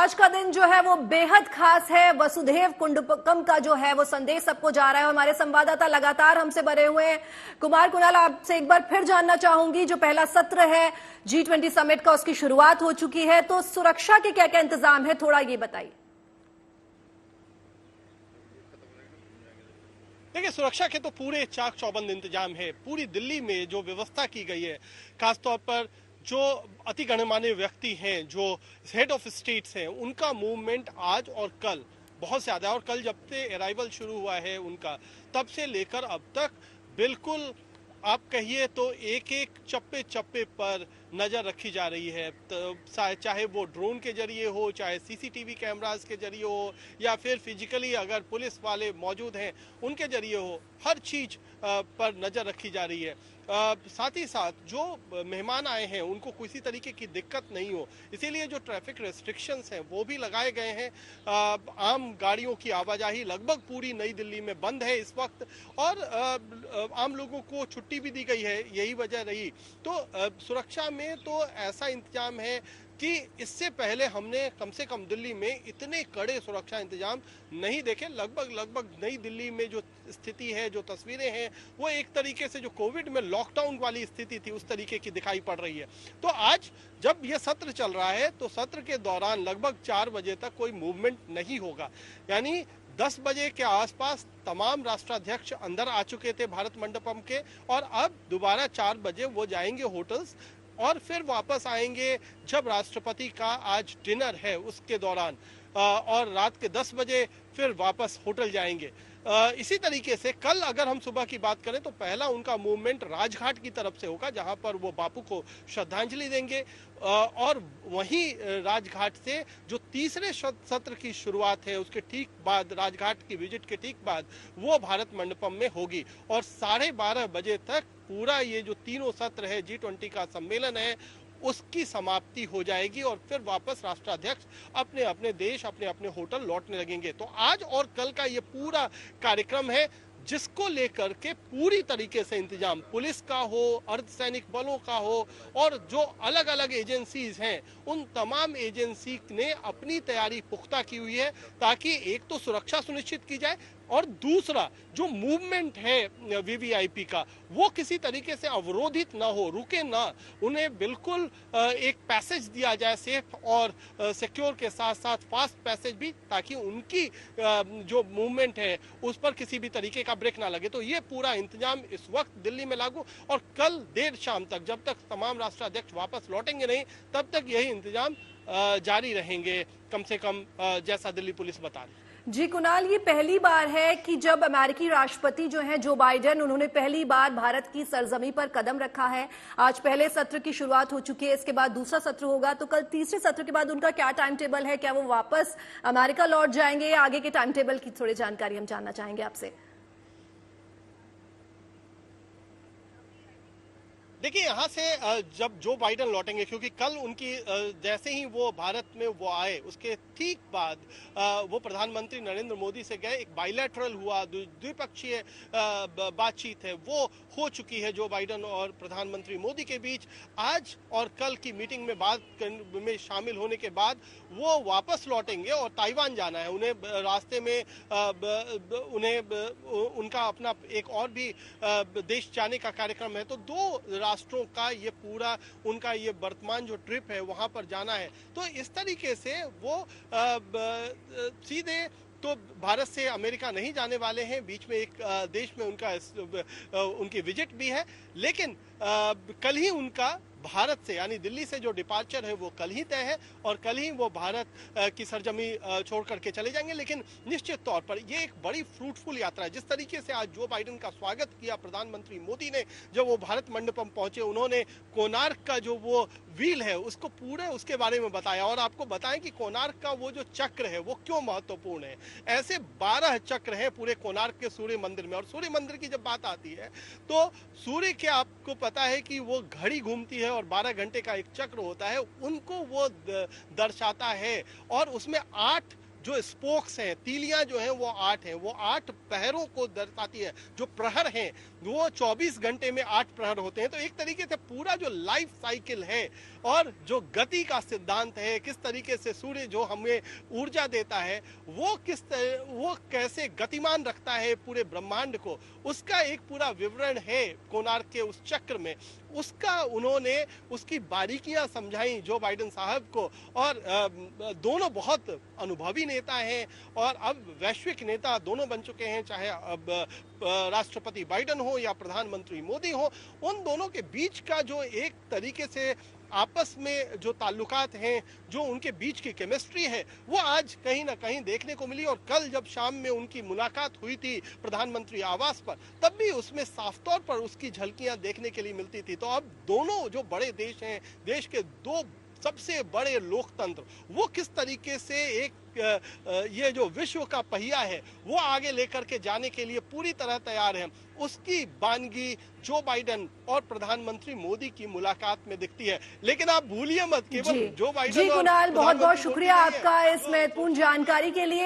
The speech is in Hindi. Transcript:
आज का दिन जो है वो बेहद खास है। वसुधैव कुटुंबकम का जो है वो संदेश सबको जा रहा है। हमारे संवाददाता लगातार हमसे बने हुए हैं। कुणाल, आपसे एक बार फिर जानना चाहूंगी, जो पहला सत्र है G20 समिट का, उसकी शुरुआत हो चुकी है, तो सुरक्षा के क्या क्या इंतजाम है, थोड़ा ये बताइए। देखिए, सुरक्षा के तो पूरे चाक चौबंद इंतजाम है। पूरी दिल्ली में जो व्यवस्था की गई है, खासतौर पर जो अति गणमान्य व्यक्ति हैं, जो हेड ऑफ स्टेट्स हैं, उनका मूवमेंट आज और कल बहुत ज्यादा है। और कल जब से अराइवल शुरू हुआ है उनका, तब से लेकर अब तक बिल्कुल आप कहिए तो एक एक चप्पे चप्पे पर नजर रखी जा रही है। तो चाहे वो ड्रोन के जरिए हो, चाहे सीसीटीवी कैमरास के जरिए हो, या फिर फिजिकली अगर पुलिस वाले मौजूद हैं उनके जरिए हो, हर चीज पर नजर रखी जा रही है। साथ ही साथ जो मेहमान आए हैं उनको किसी तरीके की दिक्कत नहीं हो, इसीलिए जो ट्रैफिक रेस्ट्रिक्शंस हैं वो भी लगाए गए हैं। आम गाड़ियों की आवाजाही लगभग पूरी नई दिल्ली में बंद है इस वक्त, और आम लोगों को छुट्टी भी दी गई है, यही वजह रही। तो सुरक्षा में तो ऐसा इंतजाम है कि इससे पहले हमने कम से कम दिल्ली में इतने कड़े सुरक्षा इंतजाम नहीं देखे। लगभग नई दिल्ली में जो स्थिति है, जो तस्वीरें हैं, वो एक तरीके से जो कोविड में लॉकडाउन वाली स्थिति थी उस तरीके की दिखाई पड़ रही है। तो आज जब ये सत्र चल रहा है तो सत्र के दौरान लगभग 4 बजे तक कोई मूवमेंट नहीं होगा। यानी 10 बजे के आसपास तमाम राष्ट्राध्यक्ष अंदर आ चुके थे भारत मंडपम के, और अब दोबारा 4 बजे वो जाएंगे होटल्स, और फिर वापस आएंगे जब राष्ट्रपति का आज डिनर है उसके दौरान, और रात के 10 बजे फिर वापस होटल जाएंगे। इसी तरीके से कल अगर हम सुबह की बात करें तो पहला उनका मूवमेंट राजघाट की तरफ से होगा, जहां पर वो बापू को श्रद्धांजलि देंगे, और वहीं राजघाट से जो तीसरे सत्र की शुरुआत है उसके ठीक बाद, राजघाट की विजिट के ठीक बाद, वो भारत मंडपम में होगी। और 12:30 बजे तक पूरा ये जो तीनों सत्र है, G20 का सम्मेलन है, उसकी समाप्ति हो जाएगी, और फिर वापस राष्ट्राध्यक्ष अपने अपने देश, अपने अपने होटल लौटने लगेंगे। तो आज और कल का ये पूरा कार्यक्रम है, जिसको लेकर के पूरी तरीके से इंतजाम पुलिस का हो, अर्धसैनिक बलों का हो, और जो अलग अलग एजेंसीज हैं उन तमाम एजेंसी ने अपनी तैयारी पुख्ता की हुई है, ताकि एक तो सुरक्षा सुनिश्चित की जाए, और दूसरा जो मूवमेंट है वीवीआईपी का, वो किसी तरीके से अवरोधित ना हो, रुके ना। उन्हें बिल्कुल एक पैसेज दिया जाए, सेफ और सिक्योर के साथ साथ फास्ट पैसेज भी, ताकि उनकी जो मूवमेंट है उस पर किसी भी तरीके का ब्रेक ना लगे। तो ये पूरा इंतजाम इस वक्त दिल्ली में लागू, और कल देर शाम तक, जब तक तमाम राष्ट्राध्यक्ष वापस लौटेंगे नहीं, तब तक यही इंतजाम जारी रहेंगे, कम से कम जैसा दिल्ली पुलिस बता रही है। जी कुणाल, ये पहली बार है कि जब अमेरिकी राष्ट्रपति जो हैं जो बाइडेन, उन्होंने पहली बार भारत की सरजमी पर कदम रखा है। आज पहले सत्र की शुरुआत हो चुकी है, इसके बाद दूसरा सत्र होगा, तो कल तीसरे सत्र के बाद उनका क्या टाइम टेबल है? क्या वो वापस अमेरिका लौट जाएंगे? आगे के टाइम टेबल की थोड़ी जानकारी हम जानना चाहेंगे आपसे। देखिए, यहाँ से जब जो बाइडेन लौटेंगे, क्योंकि कल उनकी जैसे ही वो भारत में वो आए, उसके ठीक बाद वो प्रधानमंत्री नरेंद्र मोदी से गए, एक बाइलैटरल हुआ, द्विपक्षीय बातचीत है वो हो चुकी है जो बाइडेन और प्रधानमंत्री मोदी के बीच। आज और कल की मीटिंग में बात में शामिल होने के बाद वो वापस लौटेंगे, और ताइवान जाना है उन्हें। रास्ते में उन्हें उनका अपना एक और भी देश जाने का कार्यक्रम है। तो 2 राष्ट्रों का ये पूरा उनका ये वर्तमान जो ट्रिप है वहां पर जाना है। तो इस तरीके से वो सीधे तो भारत से अमेरिका नहीं जाने वाले हैं, बीच में एक देश में उनकी विजिट भी है, लेकिन कल ही उनका भारत से, यानी दिल्ली से जो डिपार्चर है वो कल ही तय है, और कल ही वो भारत की सरजमी छोड़ करके चले जाएंगे। लेकिन निश्चित तौर पर ये एक बड़ी फ्रूटफुल यात्रा है। जिस तरीके से आज जो बाइडेन का स्वागत किया प्रधानमंत्री मोदी ने, जब वो भारत मंडपम पहुंचे, उन्होंने कोणार्क का जो वो व्हील है उसको पूरे उसके बारे में बताया, और आपको बताएं कि कोणार्क का वो जो चक्र है वो क्यों महत्वपूर्ण है। ऐसे 12 चक्र हैं पूरे कोणार्क के सूर्य मंदिर में, और सूर्य मंदिर की जब बात आती है तो सूर्य के, आपको पता है कि वो घड़ी घूमती है और 12 घंटे का एक चक्र होता है, उनको वो दर्शाता है। और उसमें 8 जो स्पोक्स हैं, तीलियां जो हैं वो 8 हैं, वो 8 प्रहरों को दर्शाती है। जो प्रहर हैं वो 24 घंटे में 8 प्रहर होते हैं। तो एक तरीके से पूरा जो लाइफ साइकिल है और जो गति का सिद्धांत है, किस तरीके से सूर्य जो हमें ऊर्जा देता है वो कैसे गतिमान रखता है पूरे ब्रह्मांड को, उसका एक पूरा विवरण है कोणार्क के उस चक्र में। उसका उन्होंने उसकी बारीकियां समझाई जो बाइडेन साहब को, और दोनों बहुत अनुभवी नेता हैं और अब वैश्विक नेता दोनों बन चुके हैं, चाहे अब राष्ट्रपति बाइडेन हो या प्रधानमंत्री मोदी हो। उन दोनों के बीच का जो एक तरीके से आपस में जो ताल्लुकात हैं, जो उनके बीच की केमिस्ट्री है, वो आज कहीं ना कहीं देखने को मिली। और कल जब शाम में उनकी मुलाकात हुई थी प्रधानमंत्री आवास पर, तब भी उसमें साफ तौर पर उसकी झलकियां देखने के लिए मिलती थी। तो अब दोनों जो बड़े देश हैं, देश के दो सबसे बड़े लोकतंत्र, वो किस तरीके से एक ये जो विश्व का पहिया है वो आगे लेकर के जाने के लिए पूरी तरह तैयार है, उसकी बानगी जो बाइडेन और प्रधानमंत्री मोदी की मुलाकात में दिखती है। लेकिन आप भूलिए मत, केवल जो बाइडेन जी कुणाल, बहुत बहुत शुक्रिया आपका इस महत्वपूर्ण जानकारी के लिए।